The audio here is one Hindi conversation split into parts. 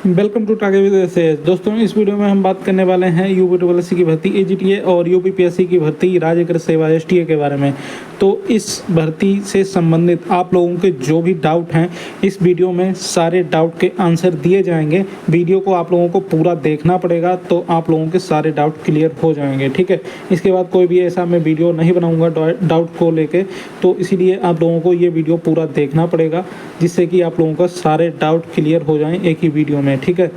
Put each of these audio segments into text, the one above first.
वेलकम टू टागे विद एसएस। दोस्तों, इस वीडियो में हम बात करने वाले हैं यूपीएससी की भर्ती एजीटीए और यूपीपीएससी की भर्ती राज्य कृषि सेवा एसटीए के बारे में। तो इस भर्ती से संबंधित आप लोगों के जो भी डाउट हैं, इस वीडियो में सारे डाउट के आंसर दिए जाएंगे। वीडियो को आप लोगों को पूरा देखना पड़ेगा, तो आप लोगों के सारे डाउट क्लियर हो जाएंगे। ठीक है, इसके बाद कोई भी ऐसा मैं वीडियो नहीं बनाऊंगा डाउट को लेके, तो इसीलिए आप लोगों को ये वीडियो पूरा देखना पड़ेगा, जिससे कि आप लोगों का सारे डाउट क्लियर हो जाएं एक ही वीडियो में। ठीक है,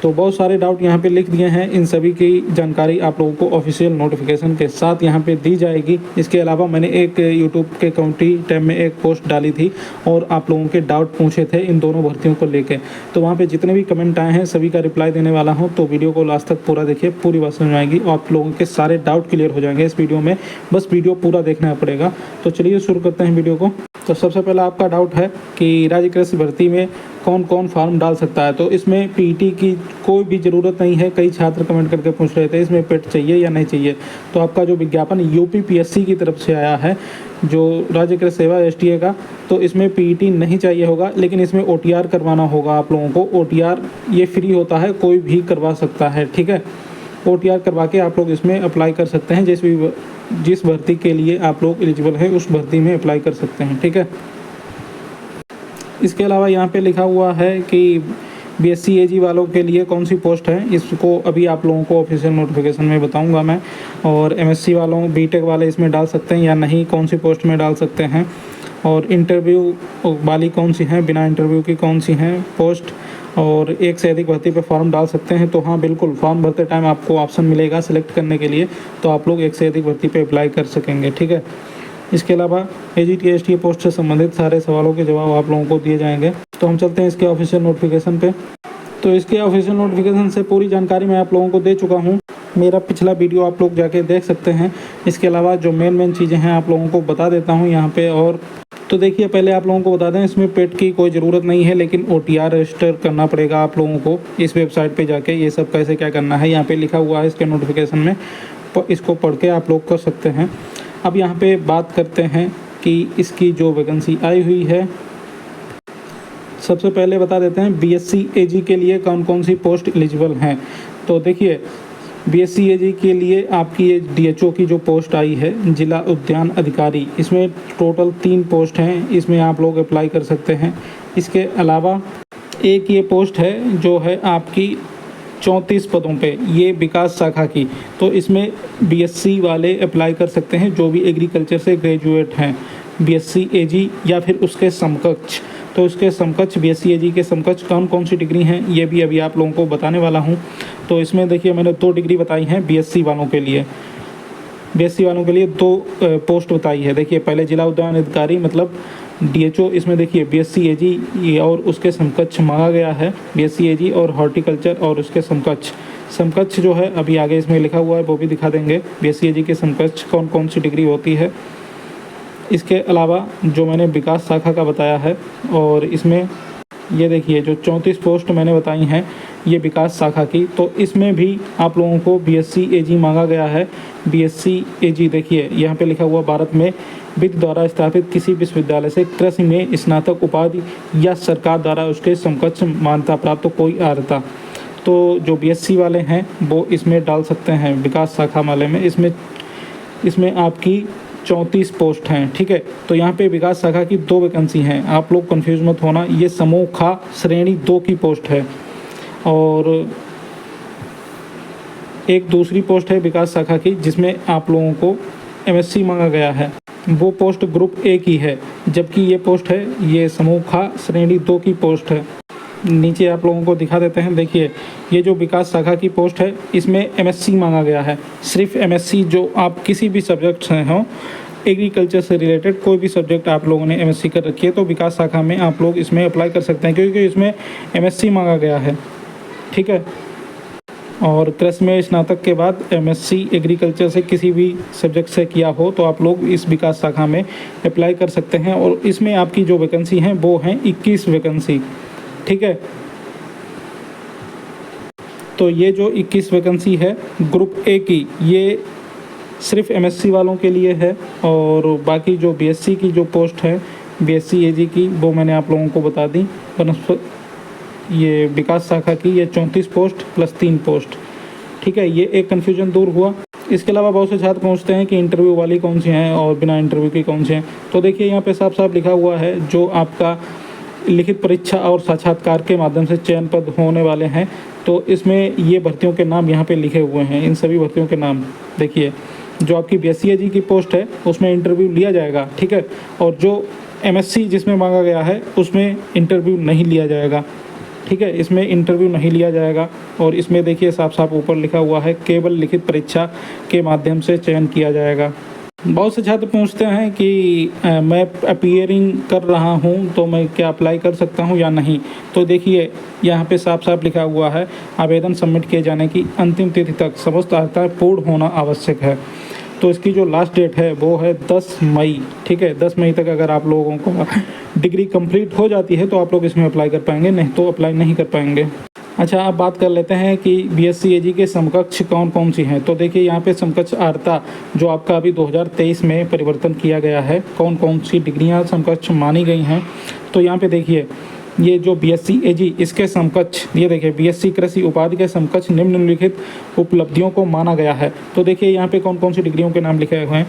तो बहुत सारे डाउट यहाँ पे लिख दिए हैं। इन सभी की जानकारी आप लोगों को ऑफिशियल नोटिफिकेशन के साथ यहाँ पे दी जाएगी। इसके अलावा मैंने एक यूट्यूब के कम्युनिटी टैब में एक पोस्ट डाली थी और आप लोगों के डाउट पूछे थे इन दोनों भर्तियों को लेके। तो वहाँ पे जितने भी कमेंट आए हैं सभी का रिप्लाई देने वाला हूँ। तो वीडियो को लास्ट तक पूरा देखिए, पूरी बात समझ आएगी और आप लोगों के सारे डाउट क्लियर हो जाएंगे इस वीडियो में। बस वीडियो पूरा देखना पड़ेगा। तो चलिए शुरू करते हैं वीडियो को। तो सबसे पहला आपका डाउट है कि राज्य कृषि भर्ती में कौन कौन फॉर्म डाल सकता है। तो इसमें पीटी की कोई भी ज़रूरत नहीं है। कई छात्र कमेंट करके पूछ रहे थे इसमें पेट चाहिए या नहीं चाहिए। तो आपका जो विज्ञापन यूपीपीएससी की तरफ से आया है, जो राज्य कृषि सेवा एसटीए का, तो इसमें पीटी नहीं चाहिए होगा, लेकिन इसमें ओटीआर करवाना होगा आप लोगों को। ओटीआर ये फ्री होता है, कोई भी करवा सकता है। ठीक है, ओटीआर करवा के आप लोग इसमें अप्लाई कर सकते हैं। जिस भर्ती के लिए आप लोग एलिजिबल हैं उस भर्ती में अप्लाई कर सकते हैं। ठीक है, इसके अलावा यहाँ पे लिखा हुआ है कि बीएससी एजी वालों के लिए कौन सी पोस्ट है, इसको अभी आप लोगों को ऑफिशियल नोटिफिकेशन में बताऊंगा मैं। और एमएससी वालों, बीटेक वाले इसमें डाल सकते हैं या नहीं, कौन सी पोस्ट में डाल सकते हैं, और इंटरव्यू वाली कौन सी हैं, बिना इंटरव्यू की कौन सी हैं पोस्ट, और एक से अधिक भर्ती पे फॉर्म डाल सकते हैं। तो हाँ बिल्कुल, फॉर्म भरते टाइम आपको ऑप्शन मिलेगा सिलेक्ट करने के लिए, तो आप लोग एक से अधिक भर्ती पे अप्लाई कर सकेंगे। ठीक है, इसके अलावा एजीटीए एसटीए पोस्ट से संबंधित सारे सवालों के जवाब आप लोगों को दिए जाएंगे। तो हम चलते हैं इसके ऑफिशियल नोटिफिकेशन पे। तो इसके ऑफिशियल नोटिफिकेशन से पूरी जानकारी मैं आप लोगों को दे चुका हूँ। मेरा पिछला वीडियो आप लोग जाके देख सकते हैं। इसके अलावा जो मेन चीज़ें हैं आप लोगों को बता देता हूँ यहाँ पे। और तो देखिए, पहले आप लोगों को बता दें, इसमें पेट की कोई ज़रूरत नहीं है, लेकिन ओटीआर रजिस्टर करना पड़ेगा आप लोगों को इस वेबसाइट पे जाके। ये सब कैसे क्या करना है यहाँ पे लिखा हुआ है इसके नोटिफिकेशन में, इसको पढ़ के आप लोग कर सकते हैं। अब यहाँ पे बात करते हैं कि इसकी जो वैकेंसी आई हुई है, सबसे पहले बता देते हैं बीएससी एजी के लिए कौन कौन सी पोस्ट एलिजिबल हैं। तो देखिए, बीएससी एजी के लिए आपकी ये डीएचओ की जो पोस्ट आई है, जिला उद्यान अधिकारी, इसमें टोटल 3 पोस्ट हैं, इसमें आप लोग अप्लाई कर सकते हैं। इसके अलावा एक ये पोस्ट है जो है आपकी 34 पदों पे, ये विकास शाखा की। तो इसमें बीएससी वाले अप्लाई कर सकते हैं जो भी एग्रीकल्चर से ग्रेजुएट हैं, बीएससी एजी या फिर उसके समकक्ष। तो उसके समकक्ष, बीएससी एजी के समकक्ष कौन कौन सी डिग्री हैं ये भी अभी आप लोगों को बताने वाला हूँ। तो इसमें देखिए, मैंने 2 डिग्री बताई हैं बीएससी वालों के लिए। बीएससी वालों के लिए 2 पोस्ट बताई है। देखिए, पहले जिला उद्यान अधिकारी मतलब डीएचओ, इसमें देखिए बीएससी एजी और उसके समकक्ष मांगा गया है, बीएससी एजी और हॉर्टिकल्चर और उसके समकक्ष जो है अभी आगे इसमें लिखा हुआ है, वो भी दिखा देंगे। बीएससी एजी के समकक्ष कौन कौन सी डिग्री होती है। इसके अलावा जो मैंने विकास शाखा का बताया है, और इसमें ये देखिए जो 34 पोस्ट मैंने बताई हैं ये विकास शाखा की, तो इसमें भी आप लोगों को बीएससी एजी मांगा गया है। बीएससी एजी देखिए यहाँ पे लिखा हुआ, भारत में वित्त द्वारा स्थापित किसी विश्वविद्यालय से कृषि में स्नातक उपाधि या सरकार द्वारा उसके समकक्ष मान्यता प्राप्त तो कोई अर्हता। तो जो बीएससी वाले हैं वो इसमें डाल सकते हैं, विकास शाखा वाले में। इसमें आपकी 34 पोस्ट हैं। ठीक है, तो यहाँ पे विकास शाखा की 2 वैकेंसी हैं, आप लोग कंफ्यूज मत होना। ये समूह खा श्रेणी 2 की पोस्ट है, और एक दूसरी पोस्ट है विकास शाखा की जिसमें आप लोगों को एमएससी मांगा गया है, वो पोस्ट ग्रुप ए की है। जबकि ये पोस्ट है, ये समूह खा श्रेणी 2 की पोस्ट है। नीचे आप लोगों को दिखा देते हैं। देखिए, ये जो विकास शाखा की पोस्ट है इसमें एमएससी मांगा गया है, सिर्फ एमएससी। जो आप किसी भी सब्जेक्ट से हों, एग्रीकल्चर से रिलेटेड कोई भी सब्जेक्ट आप लोगों ने एमएससी कर रखी है, तो विकास शाखा में आप लोग इसमें अप्लाई कर सकते हैं, क्योंकि इसमें एमएससी मांगा गया है। ठीक है, और कृषि में स्नातक के बाद एमएससी एग्रीकल्चर से किसी भी सब्जेक्ट से किया हो तो आप लोग इस विकास शाखा में अप्लाई कर सकते हैं। और इसमें आपकी जो वैकेंसी हैं वो हैं 21 वैकेंसी। ठीक है, तो ये जो 21 वैकेंसी है ग्रुप ए की, ये सिर्फ एमएससी वालों के लिए है। और बाकी जो बीएससी की जो पोस्ट है, बीएससी एजी की, वो मैंने आप लोगों को बता दी। ये विकास शाखा की ये 34 पोस्ट प्लस 3 पोस्ट, ठीक है। ये एक कन्फ्यूजन दूर हुआ। इसके अलावा बहुत से छात्र पूछते हैं कि इंटरव्यू वाली कौन सी हैं और बिना इंटरव्यू की कौन सी हैं। तो देखिए यहाँ पे साफ साफ लिखा हुआ है, जो आपका लिखित परीक्षा और साक्षात्कार के माध्यम से चयन पद होने वाले हैं। तो इसमें ये भर्तियों के नाम यहाँ पे लिखे हुए हैं, इन सभी भर्तियों के नाम देखिए। जो आपकी BSc की पोस्ट है उसमें इंटरव्यू लिया जाएगा, ठीक है। और जो MSc जिसमें मांगा गया है उसमें इंटरव्यू नहीं लिया जाएगा, ठीक है। इसमें इंटरव्यू नहीं लिया जाएगा। और इसमें देखिए साफ साफ ऊपर लिखा हुआ है, केवल लिखित परीक्षा के माध्यम से चयन किया जाएगा। बहुत से छात्र पूछते हैं कि मैं अपीयरिंग कर रहा हूं तो मैं क्या अप्लाई कर सकता हूं या नहीं। तो देखिए यहाँ पे साफ साफ लिखा हुआ है, आवेदन सबमिट किए जाने की अंतिम तिथि तक समस्त अर्हताएं पूर्ण होना आवश्यक है। तो इसकी जो लास्ट डेट है वो है 10 मई, ठीक है। 10 मई तक अगर आप लोगों को डिग्री कंप्लीट हो जाती है तो आप लोग इसमें अप्लाई कर पाएंगे, नहीं तो अप्लाई नहीं कर पाएंगे। अच्छा, अब बात कर लेते हैं कि BSc के समकक्ष कौन कौन सी हैं। तो देखिए यहाँ पे समकक्ष अर्हता जो आपका अभी 2023 में परिवर्तन किया गया है, कौन कौन सी डिग्रियाँ समकक्ष मानी गई हैं। तो यहाँ पे देखिए ये जो BSc इसके समकक्ष, ये देखिए BSc कृषि उपाधि के समकक्ष निम्नलिखित उपलब्धियों को माना गया है। तो देखिए यहाँ पे कौन कौन सी डिग्रियों के नाम लिखे हुए हैं।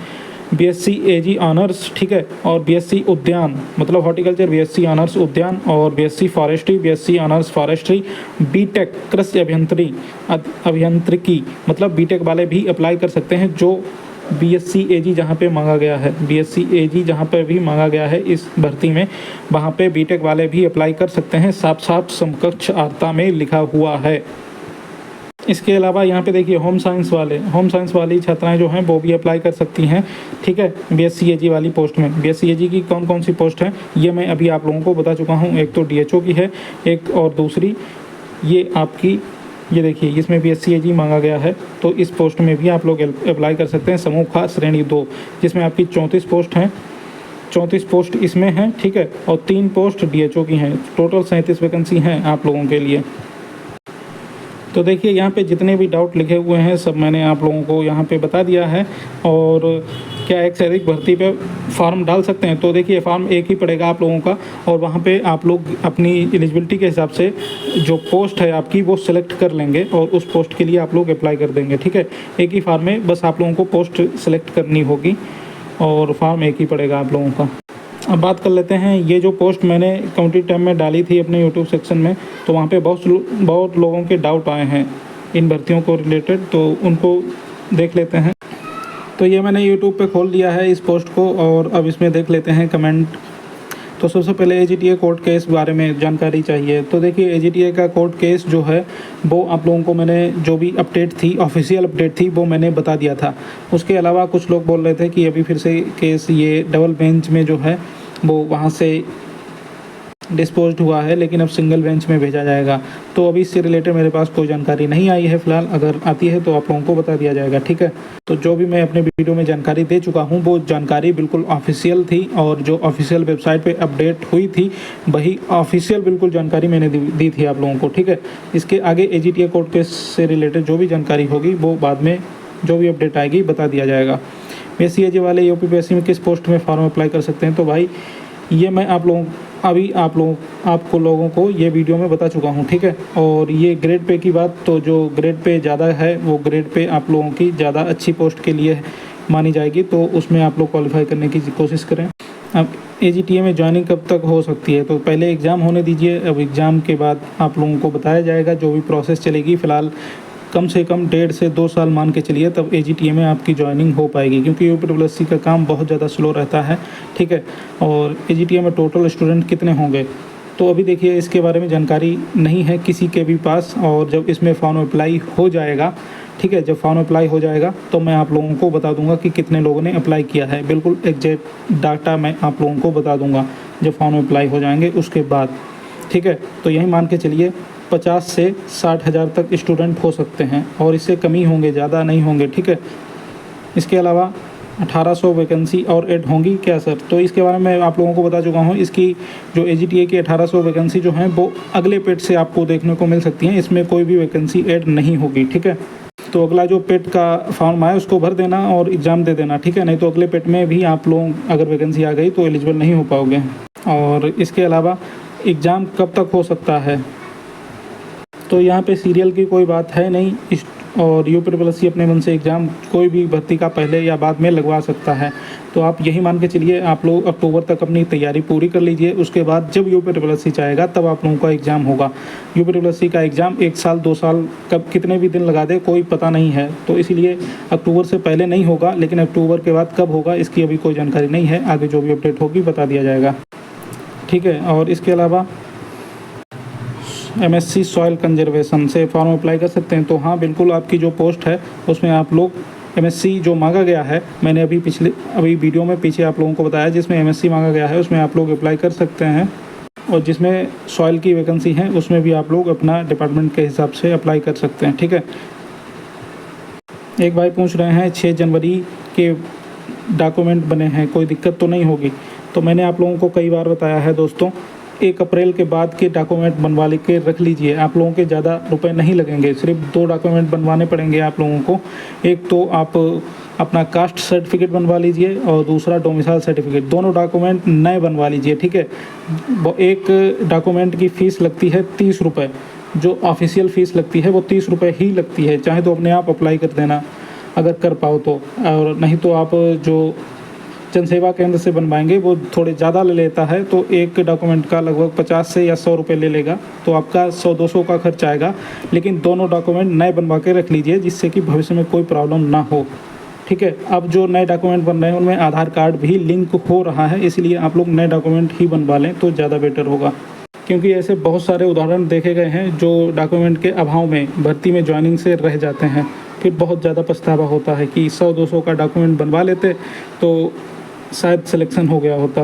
BSc ऑनर्स, ठीक है। और BSc उद्यान मतलब हॉर्टिकल्चर, BSc ऑनर्स उद्यान और BSc forestry, BSc honours forestry, BTech कृषि अभियांत्रिकी मतलब बीटेक वाले भी अप्लाई कर सकते हैं। जो BSc जहाँ पे मांगा गया है, BSc जहाँ पे भी मांगा गया है इस भर्ती में, वहाँ पे बीटेक वाले भी अप्लाई कर सकते हैं, साफ साफ समकक्ष अर्हता में लिखा हुआ है। इसके अलावा यहाँ पे देखिए होम साइंस वाली छात्राएं जो हैं वो भी अप्लाई कर सकती हैं, ठीक है। BSc वाली पोस्ट में BSc की कौन कौन सी पोस्ट है ये मैं अभी आप लोगों को बता चुका हूँ। एक तो DHO की है, एक और दूसरी ये आपकी, ये देखिए इसमें BSc मांगा गया है। तो इस पोस्ट में भी आप लोग अप्लाई कर सकते हैं। समूह खा श्रेणी 2 जिसमें आपकी 34 पोस्ट हैं, 34 पोस्ट इसमें हैं, ठीक है। और 3 पोस्ट DHO की हैं। टोटल 37 वैकेंसी हैं आप लोगों के लिए। तो देखिए यहाँ पे जितने भी डाउट लिखे हुए हैं सब मैंने आप लोगों को यहाँ पे बता दिया है। और क्या एक से अधिक भर्ती पे फॉर्म डाल सकते हैं। तो देखिए फॉर्म एक ही पड़ेगा आप लोगों का, और वहाँ पे आप लोग अपनी एलिजिबिलिटी के हिसाब से जो पोस्ट है आपकी वो सिलेक्ट कर लेंगे और उस पोस्ट के लिए आप लोग अप्लाई कर देंगे, ठीक है। एक ही फॉर्म में बस आप लोगों को पोस्ट सेलेक्ट करनी होगी और फॉर्म एक ही पड़ेगा आप लोगों का। अब बात कर लेते हैं, ये जो पोस्ट मैंने कम्युनिटी टैब में डाली थी अपने यूट्यूब सेक्शन में, तो वहाँ पे बहुत लोगों के डाउट आए हैं इन भर्तियों को रिलेटेड, तो उनको देख लेते हैं। तो ये मैंने यूट्यूब पे खोल लिया है इस पोस्ट को, और अब इसमें देख लेते हैं कमेंट। तो सबसे पहले AGTA कोर्ट केस बारे में जानकारी चाहिए। तो देखिए AGTA का कोर्ट केस जो है वो आप लोगों को मैंने जो भी अपडेट थी, ऑफिशियल अपडेट थी, वो मैंने बता दिया था। उसके अलावा कुछ लोग बोल रहे थे कि अभी फिर से केस ये डबल बेंच में जो है वो वहाँ से डिस्पोज्ड हुआ है, लेकिन अब सिंगल बेंच में भेजा जाएगा। तो अभी इससे रिलेटेड मेरे पास कोई जानकारी नहीं आई है फ़िलहाल, अगर आती है तो आप लोगों को बता दिया जाएगा, ठीक है। तो जो भी मैं अपने वीडियो में जानकारी दे चुका हूँ वो जानकारी बिल्कुल ऑफिशियल थी, और जो ऑफिशियल वेबसाइट पे अपडेट हुई थी वही ऑफिशियल बिल्कुल जानकारी मैंने दी थी आप लोगों को, ठीक है। इसके आगे AGTA कोर्ट केस से रिलेटेड जो भी जानकारी होगी वो बाद में जो भी अपडेट आएगी बता दिया जाएगा। BSc वाले UPPSC में किस पोस्ट में फॉर्म अप्लाई कर सकते हैं। तो भाई ये मैं आपको लोगों को ये वीडियो में बता चुका हूँ, ठीक है। और ये ग्रेड पे की बात, तो जो ग्रेड पे ज़्यादा है वो ग्रेड पे आप लोगों की ज़्यादा अच्छी पोस्ट के लिए मानी जाएगी, तो उसमें आप लोग क्वालिफाई करने की कोशिश करें। अब AGTA में ज्वाइनिंग कब तक हो सकती है। तो पहले एग्ज़ाम होने दीजिए, अब एग्ज़ाम के बाद आप लोगों को बताया जाएगा जो भी प्रोसेस चलेगी। फ़िलहाल कम से कम 1.5 से 2 साल मान के चलिए, तब AGTA में आपकी ज्वाइनिंग हो पाएगी, क्योंकि UPSC का काम बहुत ज़्यादा स्लो रहता है, ठीक है। और AGTA में टोटल स्टूडेंट कितने होंगे तो अभी देखिए इसके बारे में जानकारी नहीं है किसी के भी पास। और जब इसमें फॉर्म अप्लाई हो जाएगा, ठीक है, जब फॉर्म अप्लाई हो जाएगा तो मैं आप लोगों को बता दूंगा कि कितने लोगों ने अप्लाई किया है। बिल्कुल एग्जैक्ट डाटा मैं आप लोगों को बता दूंगा जब फॉर्म अप्लाई हो जाएंगे उसके बाद, ठीक है। तो यही मान के चलिए 50 से 60 हज़ार तक स्टूडेंट हो सकते हैं, और इससे कम ही होंगे, ज़्यादा नहीं होंगे, ठीक है। इसके अलावा 1800 वैकेंसी और ऐड होंगी क्या सर। तो इसके बारे में मैं आप लोगों को बता चुका हूँ। इसकी जो AGTA की 1800 वैकेंसी जो हैं वो अगले पेड से आपको देखने को मिल सकती हैं, इसमें कोई भी वैकेंसी ऐड नहीं होगी, ठीक है। तो अगला जो पेड का फॉर्म आए उसको भर देना और एग्ज़ाम दे देना, ठीक है। नहीं तो अगले पेड में भी आप लोग अगर वैकेंसी आ गई तो एलिजिबल नहीं हो पाओगे। और इसके अलावा एग्ज़ाम कब तक हो सकता है। तो यहाँ पे सीरियल की कोई बात है नहीं। और यूपीपीएससी अपने मन से एग्ज़ाम कोई भी भर्ती का पहले या बाद में लगवा सकता है। तो आप यही मान के चलिए आप लोग अक्टूबर तक अपनी तैयारी पूरी कर लीजिए। उसके बाद जब यूपीपीएससी चाहेगा तब आप लोगों का एग्ज़ाम होगा। यूपीपीएससी का एग्ज़ाम 1 साल 2 साल कब कितने भी दिन लगा दे कोई पता नहीं है। तो इसलिए अक्टूबर से पहले नहीं होगा, लेकिन अक्टूबर के बाद कब होगा इसकी अभी कोई जानकारी नहीं है। आगे जो भी अपडेट होगी बता दिया जाएगा, ठीक है। और इसके अलावा एमएससी सॉइल कंजर्वेशन से फॉर्म अप्लाई कर सकते हैं। तो हाँ बिल्कुल, आपकी जो पोस्ट है उसमें आप लोग एमएससी जो मांगा गया है, मैंने अभी वीडियो में पीछे आप लोगों को बताया जिसमें एमएससी मांगा गया है उसमें आप लोग अप्लाई कर सकते हैं। और जिसमें सॉइल की वैकेंसी है उसमें भी आप लोग अपना डिपार्टमेंट के हिसाब से अप्लाई कर सकते हैं, ठीक है। एक भाई पूछ रहे हैं 6 जनवरी के डॉक्यूमेंट बने हैं, कोई दिक्कत तो नहीं होगी। तो मैंने आप लोगों को कई बार बताया है दोस्तों, 1 अप्रैल के बाद के डॉक्यूमेंट बनवा के रख लीजिए। आप लोगों के ज़्यादा रुपए नहीं लगेंगे, सिर्फ 2 डॉक्यूमेंट बनवाने पड़ेंगे आप लोगों को। एक तो आप अपना कास्ट सर्टिफिकेट बनवा लीजिए और दूसरा डोमिसाइल सर्टिफिकेट। दोनों डॉक्यूमेंट नए बनवा लीजिए, ठीक है। एक डॉक्यूमेंट की फ़ीस लगती है 30 रुपये, जो ऑफिशियल फ़ीस लगती है वो 30 रुपये ही लगती है। चाहे तो अपने आप अप्लाई कर देना अगर कर पाओ तो, और नहीं तो आप जो जनसेवा केंद्र से बनवाएंगे वो थोड़े ज़्यादा ले लेता है। तो एक डॉक्यूमेंट का लगभग 50 से या 100 रुपये ले लेगा, तो आपका 100-200 का खर्च आएगा। लेकिन दोनों डॉक्यूमेंट नए बनवा के रख लीजिए जिससे कि भविष्य में कोई प्रॉब्लम ना हो, ठीक है। अब जो नए डॉक्यूमेंट बन रहे हैं उनमें आधार कार्ड भी लिंक हो रहा है, इसलिए आप लोग नए डॉक्यूमेंट ही बनवा लें तो ज़्यादा बेटर होगा। क्योंकि ऐसे बहुत सारे उदाहरण देखे गए हैं जो डॉक्यूमेंट के अभाव में भर्ती में ज्वाइनिंग से रह जाते हैं, फिर बहुत ज़्यादा पछतावा होता है कि 100-200 का डॉक्यूमेंट बनवा लेते तो शायद सिलेक्शन हो गया होता।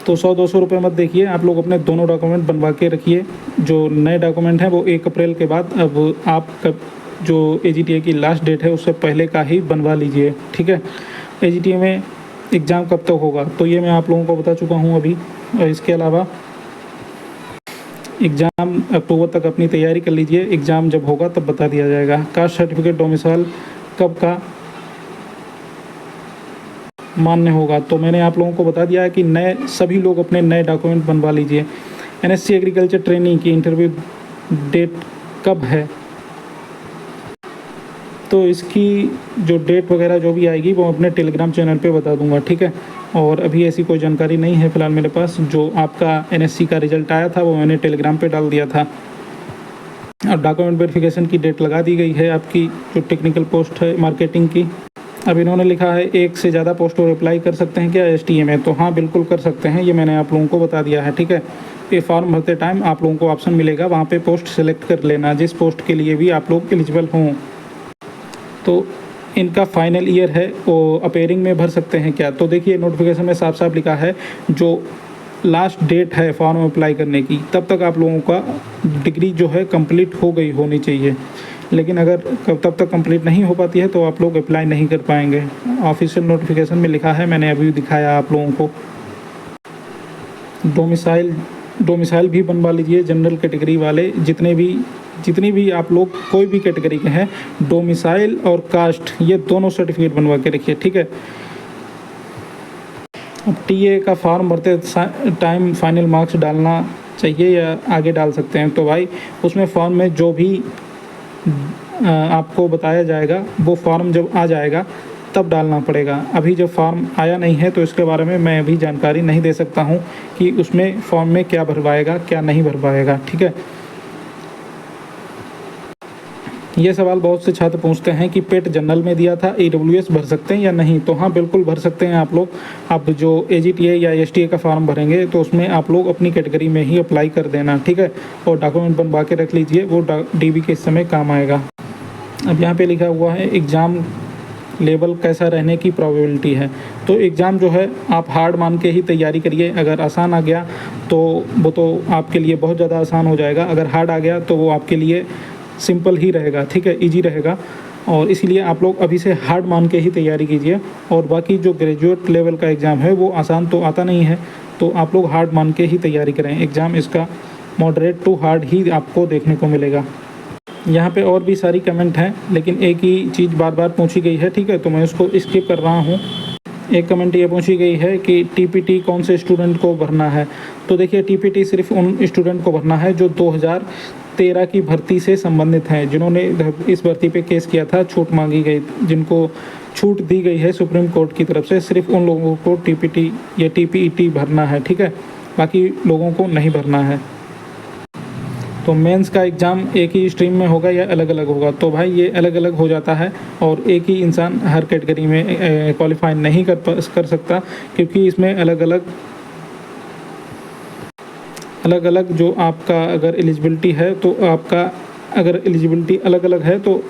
तो 100-200 रुपये मत देखिए, आप लोग अपने दोनों डॉक्यूमेंट बनवा के रखिए। जो नए डॉक्यूमेंट हैं वो 1 अप्रैल के बाद, अब आप कब जो AGTA की लास्ट डेट है उससे पहले का ही बनवा लीजिए, ठीक है। AGTA में एग्ज़ाम कब तक होगा तो ये मैं आप लोगों को बता चुका हूँ अभी। और इसके अलावा एग्ज़ाम अक्टूबर तक अपनी तैयारी कर लीजिए, एग्ज़ाम जब होगा तब बता दिया जाएगा। कास्ट सर्टिफिकेट डोमिसाइल कब का मान्य होगा तो मैंने आप लोगों को बता दिया है कि नए सभी लोग अपने नए डॉक्यूमेंट बनवा लीजिए। NSC एग्रीकल्चर ट्रेनिंग की इंटरव्यू डेट कब है तो इसकी जो डेट वगैरह जो भी आएगी वो अपने टेलीग्राम चैनल पे बता दूंगा, ठीक है। और अभी ऐसी कोई जानकारी नहीं है फ़िलहाल मेरे पास। जो आपका NSC का रिज़ल्ट आया था वो मैंने टेलीग्राम पे डाल दिया था। और डॉक्यूमेंट वेरिफिकेशन की डेट लगा दी गई है आपकी जो टेक्निकल पोस्ट है मार्केटिंग की। अब इन्होंने लिखा है 1 से ज़्यादा पोस्ट और अप्लाई कर सकते हैं क्या STA में, तो हाँ बिल्कुल कर सकते हैं, ये मैंने आप लोगों को बता दिया है, ठीक है। ये फॉर्म भरते टाइम आप लोगों को ऑप्शन मिलेगा, वहाँ पे पोस्ट सेलेक्ट कर लेना जिस पोस्ट के लिए भी आप लोग एलिजिबल हों। तो इनका फाइनल ईयर है वो अपेयरिंग में भर सकते हैं क्या, तो देखिए नोटिफिकेशन में साफ साफ लिखा है जो लास्ट डेट है फॉर्म अप्लाई करने की तब तक आप लोगों का डिग्री जो है कंप्लीट हो गई होनी चाहिए। लेकिन अगर तब तक कंप्लीट नहीं हो पाती है तो आप लोग अप्लाई नहीं कर पाएंगे। ऑफिशियल नोटिफिकेशन में लिखा है, मैंने अभी दिखाया आप लोगों को। डोमिसाइल भी बनवा लीजिए जनरल कैटेगरी वाले, जितनी भी आप लोग कोई भी कैटेगरी के हैं, डोमिसाइल और कास्ट ये दोनों सर्टिफिकेट बनवा के रखिए, ठीक है। अब TA का फॉर्म भरते टाइम फाइनल मार्क्स डालना चाहिए या आगे डाल सकते हैं, तो भाई उसमें फॉर्म में जो भी आपको बताया जाएगा वो फॉर्म जब आ जाएगा तब डालना पड़ेगा। अभी जब फॉर्म आया नहीं है तो इसके बारे में मैं अभी जानकारी नहीं दे सकता हूँ कि उसमें फॉर्म में क्या भरवाएगा क्या नहीं भरवाएगा, ठीक है। ये सवाल बहुत से छात्र पूछते हैं कि पेट जनरल में दिया था EWS भर सकते हैं या नहीं, तो हाँ बिल्कुल भर सकते हैं आप लोग। आप जो AGTA या STA का फॉर्म भरेंगे तो उसमें आप लोग अपनी कैटेगरी में ही अप्लाई कर देना, ठीक है। और डॉक्यूमेंट बनवा के रख लीजिए, वो DB के समय काम आएगा। अब यहाँ पे लिखा हुआ है एग्ज़ाम लेवल कैसा रहने की प्रोबेबिलिटी है, तो एग्ज़ाम जो है आप हार्ड मान के ही तैयारी करिए। अगर आसान आ गया तो वो तो आपके लिए बहुत ज़्यादा आसान हो जाएगा, अगर हार्ड आ गया तो वो आपके लिए सिंपल ही रहेगा, ठीक है, इजी रहेगा। और इसीलिए आप लोग अभी से हार्ड मान के ही तैयारी कीजिए। और बाकी जो ग्रेजुएट लेवल का एग्ज़ाम है वो आसान तो आता नहीं है, तो आप लोग हार्ड मान के ही तैयारी करें। एग्ज़ाम इसका मॉडरेट टू हार्ड ही आपको देखने को मिलेगा। यहाँ पे और भी सारी कमेंट हैं लेकिन एक ही चीज़ बार बार पूछी गई है, ठीक है, तो मैं उसको स्किप कर रहा हूँ। एक कमेंट ये पूछी गई है कि TPT कौन से स्टूडेंट को भरना है, तो देखिए TPT सिर्फ उन स्टूडेंट को भरना है जो 13 की भर्ती से संबंधित हैं। जिन्होंने इस भर्ती पे केस किया था, छूट मांगी गई, जिनको छूट दी गई है सुप्रीम कोर्ट की तरफ से, सिर्फ उन लोगों को टीपीटी या टीपीईटी भरना है, ठीक है, बाकी लोगों को नहीं भरना है। तो मेंस का एग्ज़ाम एक ही स्ट्रीम में होगा या अलग अलग होगा? तो भाई ये अलग अलग हो जाता है और एक ही इंसान हर कैटेगरी में क्वालिफाई नहीं कर सकता, क्योंकि इसमें अलग अलग जो आपका अगर एलिजिबिलिटी है तो आपका अगर एलिजिबिलिटी अलग अलग है तो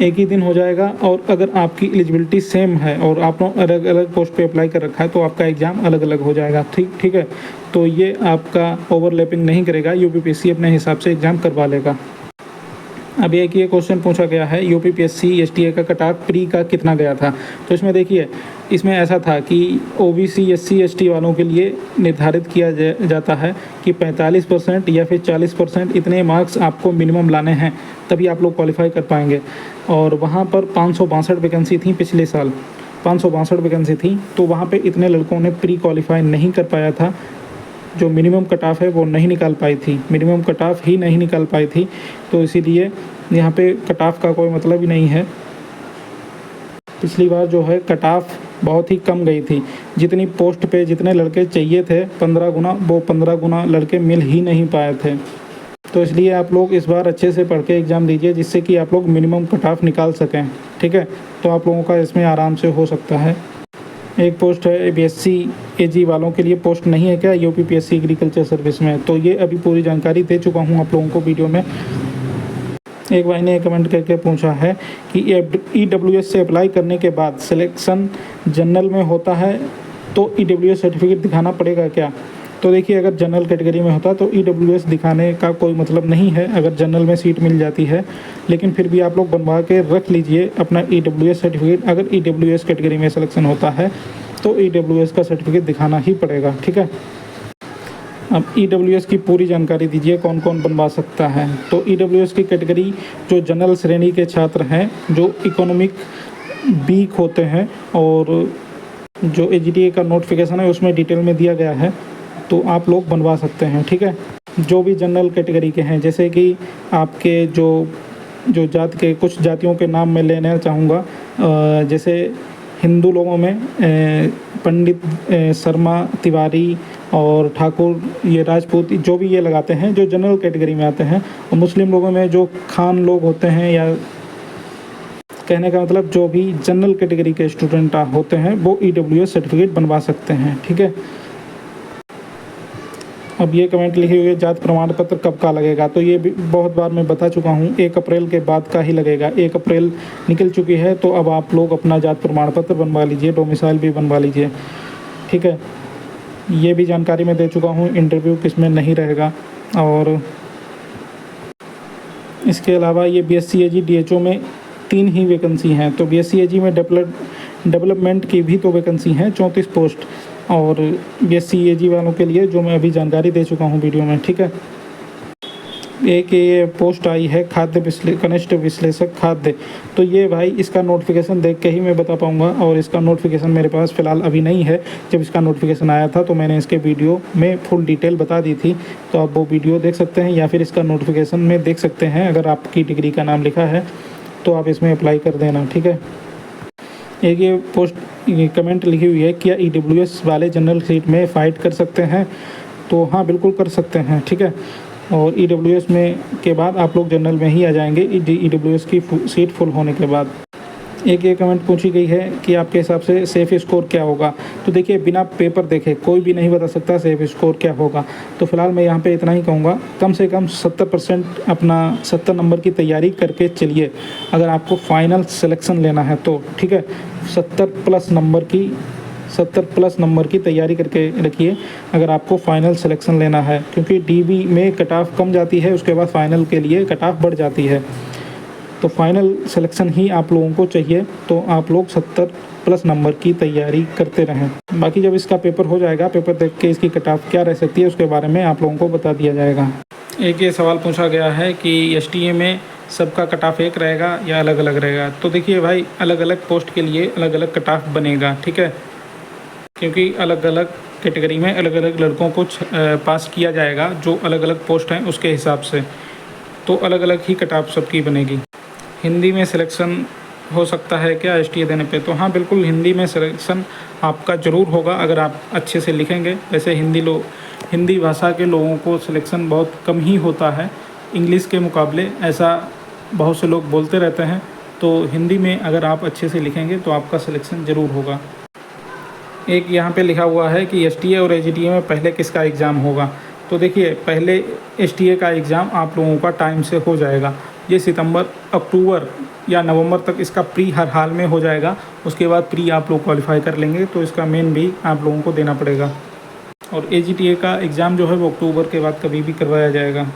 एक ही दिन हो जाएगा, और अगर आपकी एलिजिबिलिटी सेम है और आपने अलग अलग पोस्ट पे अप्लाई कर रखा है तो आपका एग्ज़ाम अलग अलग हो जाएगा। ठीक है, तो ये आपका ओवरलैपिंग नहीं करेगा, यूपीपीएससी अपने हिसाब से एग्ज़ाम करवा लेगा। अब एक ये क्वेश्चन पूछा गया है, यूपीपीएससी एसटीए का कट ऑफ प्री का कितना गया था? तो इसमें देखिए, इसमें ऐसा था कि ओबीसी एससी एसटी वालों के लिए निर्धारित किया जाता है कि 45% या फिर 40% इतने मार्क्स आपको मिनिमम लाने हैं, तभी आप लोग क्वालिफाई कर पाएंगे। और वहाँ पर 562 वैकेंसी थी पिछले साल, 562 वैकेंसी थी, तो वहाँ पे इतने लड़कों ने प्री क्वालिफाई नहीं कर पाया था। जो मिनिमम कट ऑफ है वो नहीं निकाल पाई थी, मिनिमम कट ऑफ ही नहीं निकाल पाई थी, तो इसीलिए यहाँ पे कट ऑफ का कोई मतलब ही नहीं है। पिछली बार जो है कट ऑफ बहुत ही कम गई थी, जितनी पोस्ट पे जितने लड़के चाहिए थे 15 गुना, वो 15 गुना लड़के मिल ही नहीं पाए थे। तो इसलिए आप लोग इस बार अच्छे से पढ़ के एग्ज़ाम दीजिए, जिससे कि आप लोग मिनिमम कट ऑफ निकाल सकें, ठीक है। तो आप लोगों का इसमें आराम से हो सकता है। एक पोस्ट है बीएससी एजी वालों के लिए, पोस्ट नहीं है क्या यूपीपीएससी एग्रीकल्चर सर्विस में? तो ये अभी पूरी जानकारी दे चुका हूँ आप लोगों को वीडियो में। एक भाई ने कमेंट करके पूछा है कि ईडब्ल्यूएस से अप्लाई करने के बाद सिलेक्शन जनरल में होता है तो ईडब्ल्यूएस सर्टिफिकेट दिखाना पड़ेगा क्या? तो देखिए, अगर जनरल कैटेगरी में होता तो ईडब्ल्यूएस दिखाने का कोई मतलब नहीं है, अगर जनरल में सीट मिल जाती है। लेकिन फिर भी आप लोग बनवा के रख लीजिए अपना ईडब्ल्यूएस सर्टिफिकेट। अगर ईडब्ल्यूएस कैटेगरी में सिलेक्शन होता है तो ईडब्ल्यूएस का सर्टिफिकेट दिखाना ही पड़ेगा, ठीक है। अब ईडब्ल्यूएस की पूरी जानकारी दीजिए, कौन कौन बनवा सकता है? तो ईडब्ल्यूएस की कैटेगरी जो जनरल श्रेणी के छात्र हैं, जो इकोनॉमिक वीक होते हैं, और जो एजीटीए का नोटिफिकेशन है उसमें डिटेल में दिया गया है, तो आप लोग बनवा सकते हैं, ठीक है। जो भी जनरल कैटेगरी के हैं, जैसे कि आपके जो जाति के कुछ जातियों के नाम मैं लेना चाहूँगा, जैसे हिंदू लोगों में पंडित शर्मा, तिवारी और ठाकुर, ये राजपूत, जो भी ये लगाते हैं जो जनरल कैटेगरी में आते हैं। और मुस्लिम लोगों में जो खान लोग होते हैं, या कहने का मतलब जो भी जनरल कैटेगरी के स्टूडेंट होते हैं, वो ईडब्ल्यूएस सर्टिफिकेट बनवा सकते हैं, ठीक है। अब ये कमेंट लिखी हुई है, जात प्रमाण पत्र कब का लगेगा? तो ये भी बहुत बार मैं बता चुका हूँ, 1 अप्रैल के बाद का ही लगेगा। 1 अप्रैल निकल चुकी है, तो अब आप लोग अपना जात प्रमाण पत्र बनवा लीजिए, डोमिसाइल भी बनवा लीजिए, ठीक है। ये भी जानकारी मैं दे चुका हूँ, इंटरव्यू किसमें नहीं रहेगा। और इसके अलावा ये बीएससी एजी डीएचओ में 3 ही वैकेंसी हैं। तो बीएससी एजी में डेवलपमेंट की भी तो वैकेंसी हैं, 34 पोस्ट, और बीएससी एजी वालों के लिए जो मैं अभी जानकारी दे चुका हूँ वीडियो में, ठीक है। एक ये पोस्ट आई है कनिष्ठ विश्लेषक खाद्य, तो ये भाई इसका नोटिफिकेशन देख के ही मैं बता पाऊँगा, और इसका नोटिफिकेशन मेरे पास फ़िलहाल अभी नहीं है। जब इसका नोटिफिकेशन आया था तो मैंने इसके वीडियो में फुल डिटेल बता दी थी, तो आप वो वीडियो देख सकते हैं, या फिर इसका नोटिफिकेशन में देख सकते हैं। अगर आपकी डिग्री का नाम लिखा है तो आप इसमें अप्लाई कर देना, ठीक है। एक ये पोस्ट कमेंट लिखी हुई है, क्या ईडब्ल्यूएस वाले जनरल सीट में फ़ाइट कर सकते हैं? तो हाँ, बिल्कुल कर सकते हैं, ठीक है। और ईडब्ल्यूएस में के बाद आप लोग जनरल में ही आ जाएंगे, ईडब्ल्यूएस की सीट फुल होने के बाद। एक ये कमेंट पूछी गई है कि आपके हिसाब से सेफ़ स्कोर क्या होगा? तो देखिए, बिना पेपर देखे कोई भी नहीं बता सकता सेफ़ स्कोर क्या होगा। तो फिलहाल मैं यहाँ पे इतना ही कहूँगा, कम से कम 70% अपना 70 नंबर की तैयारी करके चलिए, अगर आपको फाइनल सिलेक्शन लेना है तो, ठीक है। 70 प्लस नंबर की तैयारी करके रखिए अगर आपको फ़ाइनल सिलेक्शन लेना है, क्योंकि डीबी में कट ऑफ कम जाती है, उसके बाद फ़ाइनल के लिए कट ऑफ बढ़ जाती है। तो फाइनल सिलेक्शन ही आप लोगों को चाहिए, तो आप लोग 70 प्लस नंबर की तैयारी करते रहें। बाकी जब इसका पेपर हो जाएगा, पेपर देख के इसकी कट ऑफ क्या रह सकती है उसके बारे में आप लोगों को बता दिया जाएगा। एक ये सवाल पूछा गया है कि एसटीए में सबका कट ऑफ एक रहेगा या अलग अलग रहेगा? तो देखिए भाई, अलग अलग पोस्ट के लिए अलग अलग कट ऑफ बनेगा, ठीक है, क्योंकि अलग अलग कैटेगरी में अलग अलग लड़कों को पास किया जाएगा, जो अलग अलग पोस्ट हैं उसके हिसाब से। तो अलग अलग ही कट ऑफ सबकी बनेगी। हिंदी में सिलेक्शन हो सकता है क्या एसटीए देने पे? तो हाँ, बिल्कुल हिंदी में सिलेक्शन आपका ज़रूर होगा अगर आप अच्छे से लिखेंगे। वैसे हिंदी भाषा के लोगों को सिलेक्शन बहुत कम ही होता है इंग्लिश के मुकाबले, ऐसा बहुत से लोग बोलते रहते हैं। तो हिंदी में अगर आप अच्छे से लिखेंगे तो आपका सिलेक्शन ज़रूर होगा। एक यहाँ पे लिखा हुआ है कि एसटीए और एजीटीए में पहले किसका एग्ज़ाम होगा? तो देखिए, पहले एसटीए का एग्ज़ाम आप लोगों का टाइम से हो जाएगा। ये सितंबर, अक्टूबर या नवंबर तक इसका प्री हर हाल में हो जाएगा। उसके बाद प्री आप लोग क्वालिफाई कर लेंगे तो इसका मेन भी आप लोगों को देना पड़ेगा। और एजीटीए का एग्ज़ाम जो है वो अक्टूबर के बाद कभी भी करवाया जाएगा।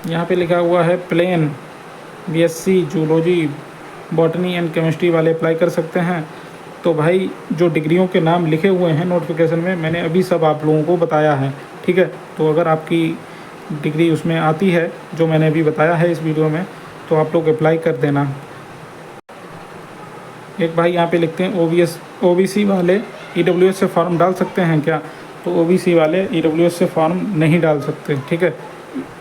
यहाँ पे लिखा हुआ है plain BSc zoology, botany and chemistry वाले अप्लाई कर सकते हैं। तो भाई, जो डिग्रियों के नाम लिखे हुए हैं नोटिफिकेशन में, मैंने अभी सब आप लोगों को बताया है, ठीक है। तो अगर आपकी डिग्री उसमें आती है जो मैंने अभी बताया है इस वीडियो में, तो आप लोग अप्लाई कर देना। एक भाई यहाँ पे लिखते हैं ओबीसी वाले ईडब्ल्यूएस से फॉर्म डाल सकते हैं क्या? तो ओबीसी वाले ईडब्ल्यूएस से फॉर्म नहीं डाल सकते, ठीक है।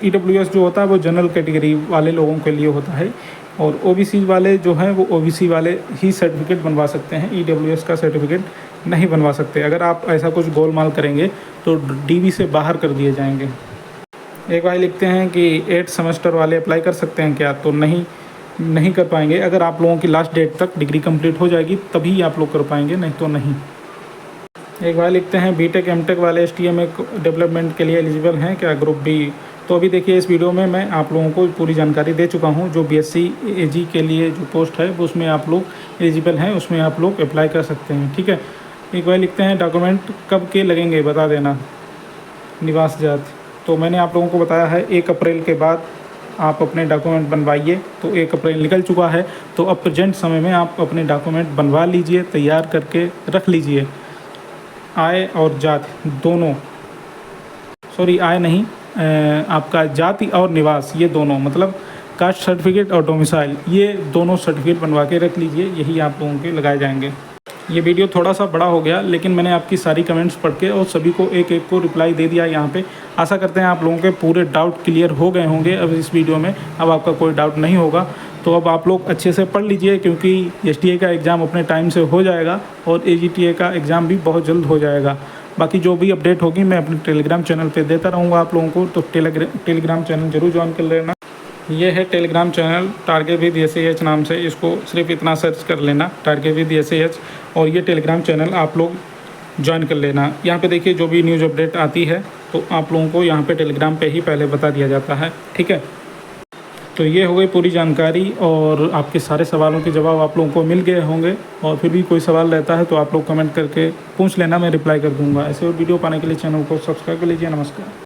ईडब्ल्यूएस जो होता है वो जनरल कैटेगरी वाले लोगों के लिए होता है, और ओबीसी वाले जो हैं वो ओबीसी वाले ही सर्टिफिकेट बनवा सकते हैं, ईडब्ल्यूएस का सर्टिफिकेट नहीं बनवा सकते। अगर आप ऐसा कुछ गोलमाल करेंगे तो डीबी से बाहर कर दिए जाएंगे। एक भाई लिखते हैं कि 8 सेमेस्टर वाले अप्लाई कर सकते हैं क्या? तो नहीं कर पाएंगे। अगर आप लोगों की लास्ट डेट तक डिग्री कंप्लीट हो जाएगी तभी आप लोग कर पाएंगे, नहीं तो नहीं। एक भाई लिखते हैं बीटेक एमटेक वाले एसटीए में डेवलपमेंट के लिए एलिजिबल हैं क्या, ग्रुप बी? तो अभी देखिए, इस वीडियो में मैं आप लोगों को पूरी जानकारी दे चुका हूं। जो बीएससी एजी के लिए जो पोस्ट है वो उसमें आप लोग एलिजिबल हैं, उसमें आप लोग अप्लाई कर सकते हैं, ठीक है। एक भाई लिखते हैं डॉक्यूमेंट कब के लगेंगे बता देना, निवास जात। तो मैंने आप लोगों को बताया है 1 अप्रैल के बाद आप अपने डॉक्यूमेंट बनवाइए। तो 1 अप्रैल निकल चुका है, तो अब प्रेजेंट समय में आप अपने डॉक्यूमेंट बनवा लीजिए, तैयार करके रख लीजिए। आय और जात दोनों, सॉरी आय नहीं, आपका जाति और निवास, ये दोनों, मतलब कास्ट सर्टिफिकेट और डोमिसाइल, ये दोनों सर्टिफिकेट बनवा के रख लीजिए, यही आप लोगों के लगाए जाएंगे। ये वीडियो थोड़ा सा बड़ा हो गया, लेकिन मैंने आपकी सारी कमेंट्स पढ़ के और सभी को एक एक को रिप्लाई दे दिया यहाँ पे। आशा करते हैं आप लोगों के पूरे डाउट क्लियर हो गए होंगे अब इस वीडियो में। अब आपका कोई डाउट नहीं होगा। तो अब आप लोग अच्छे से पढ़ लीजिए, क्योंकि एसटीए का एग्ज़ाम अपने टाइम से हो जाएगा और एजीटीए का एग्ज़ाम भी बहुत जल्द हो जाएगा। बाकी जो भी अपडेट होगी मैं अपने टेलीग्राम चैनल पे देता रहूँगा आप लोगों को, तो टेलीग्राम चैनल ज़रूर ज्वाइन कर लेना। ये है टेलीग्राम चैनल टारगेट विद एसएएच नाम से, इसको सिर्फ इतना सर्च कर लेना, टारगेट विद एसएएच, और ये टेलीग्राम चैनल आप लोग ज्वाइन कर लेना। यहाँ पे देखिए, जो भी न्यूज़ अपडेट आती है तो आप लोगों को यहाँ पे टेलीग्राम पे ही पहले बता दिया जाता है, ठीक है। तो ये हो गई पूरी जानकारी, और आपके सारे सवालों के जवाब आप लोगों को मिल गए होंगे। और फिर भी कोई सवाल रहता है तो आप लोग कमेंट करके पूछ लेना, मैं रिप्लाई कर दूँगा। ऐसे और वीडियो पाने के लिए चैनल को सब्सक्राइब कर लीजिए। नमस्कार।